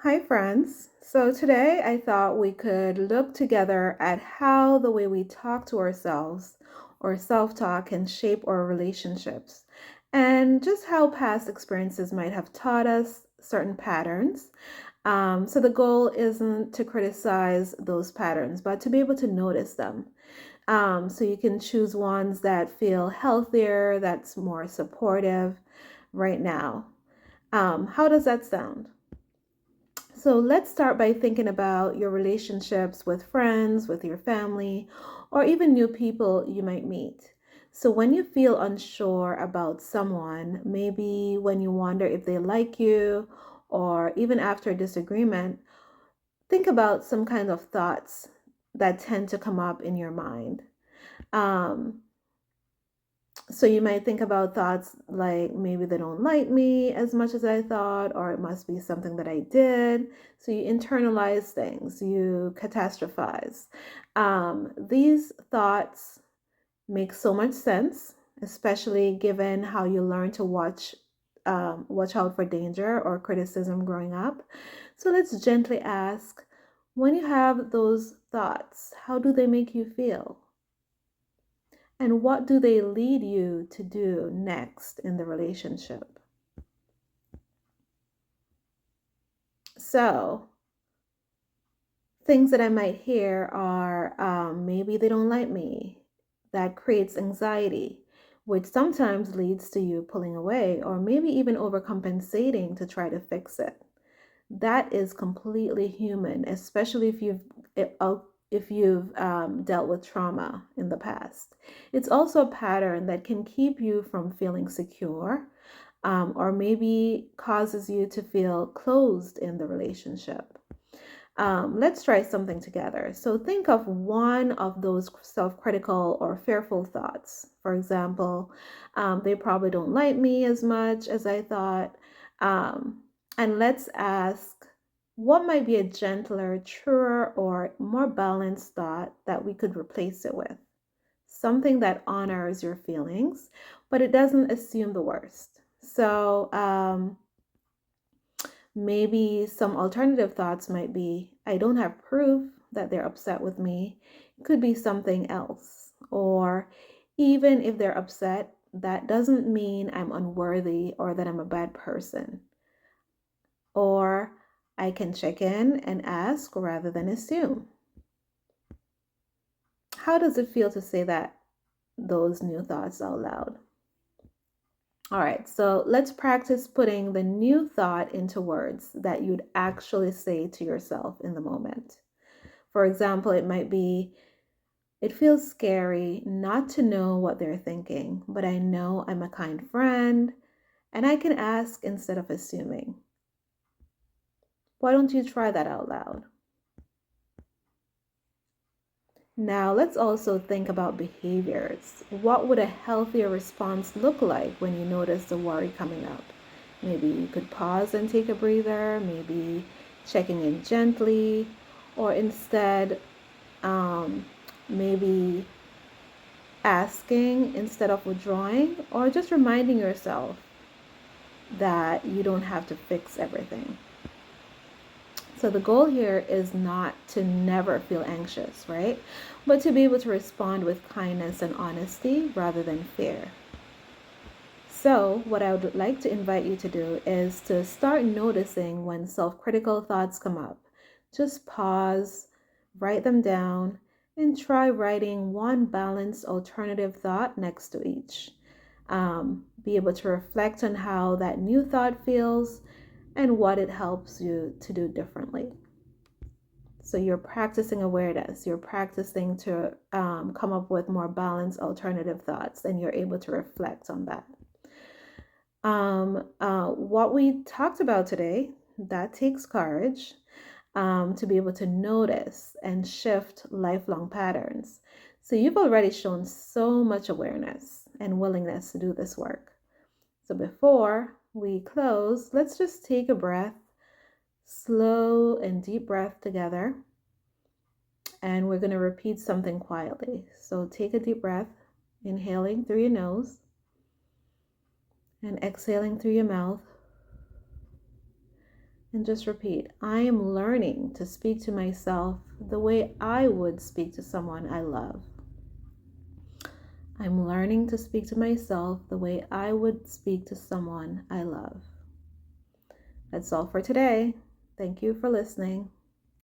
Hi, friends. So today I thought we could look together at how the way we talk to ourselves or self talk can shape our relationships and just how past experiences might have taught us certain patterns. So the goal isn't to criticize those patterns, but to be able to notice them. So you can choose ones that feel healthier, that's more supportive right now. How does that sound? So let's start by thinking about your relationships with friends, with your family, or even new people you might meet. So when you feel unsure about someone, maybe when you wonder if they like you, or even after a disagreement, think about some kind of thoughts that tend to come up in your mind. Um, so you might think about thoughts like maybe they don't like me as much as I thought, or it must be something that I did. So you internalize things, you catastrophize. These thoughts make so much sense, especially given how you learn to watch out for danger or criticism growing up. So let's gently ask, when you have those thoughts, how do they make you feel? And what do they lead you to do next in the relationship? So, things that I might hear are maybe they don't like me. That creates anxiety, which sometimes leads to you pulling away or maybe even overcompensating to try to fix it. That is completely human, especially if you've dealt with trauma in the past. It's also a pattern that can keep you from feeling secure, or maybe causes you to feel closed in the relationship. Let's try something together. So think of one of those self-critical or fearful thoughts. For example, they probably don't like me as much as I thought. Um, and let's ask, what might be a gentler, truer, or more balanced thought that we could replace it with? Something that honors your feelings, but it doesn't assume the worst. So, maybe some alternative thoughts might be, I don't have proof that they're upset with me. It could be something else. Or even if they're upset, that doesn't mean I'm unworthy or that I'm a bad person. Or I can check in and ask rather than assume. How does it feel to say those new thoughts out loud? All right, so let's practice putting the new thought into words that you'd actually say to yourself in the moment. For example, it might be, it feels scary not to know what they're thinking, but I know I'm a kind friend and I can ask instead of assuming. Why don't you try that out loud? Now, let's also think about behaviors. What would a healthier response look like when you notice the worry coming up? Maybe you could pause and take a breather, maybe checking in gently, or instead, um, maybe asking instead of withdrawing, or just reminding yourself that you don't have to fix everything. So the goal here is not to never feel anxious, right? But to be able to respond with kindness and honesty rather than fear. So, what I would like to invite you to do is to start noticing when self critical thoughts come up. Just pause, write them down, and try writing one balanced alternative thought next to each. Be able to reflect on how that new thought feels and what it helps you to do differently. So you're practicing awareness, you're practicing to come up with more balanced alternative thoughts, and you're able to reflect on that. What we talked about today, that takes courage to be able to notice and shift lifelong patterns. So you've already shown so much awareness and willingness to do this work. So before we close, let's just take a breath, slow and deep breath together. And we're going to repeat something quietly. So take a deep breath, inhaling through your nose and exhaling through your mouth. And just repeat, I am learning to speak to myself the way I would speak to someone I love. I'm learning to speak to myself the way I would speak to someone I love. That's all for today. Thank you for listening.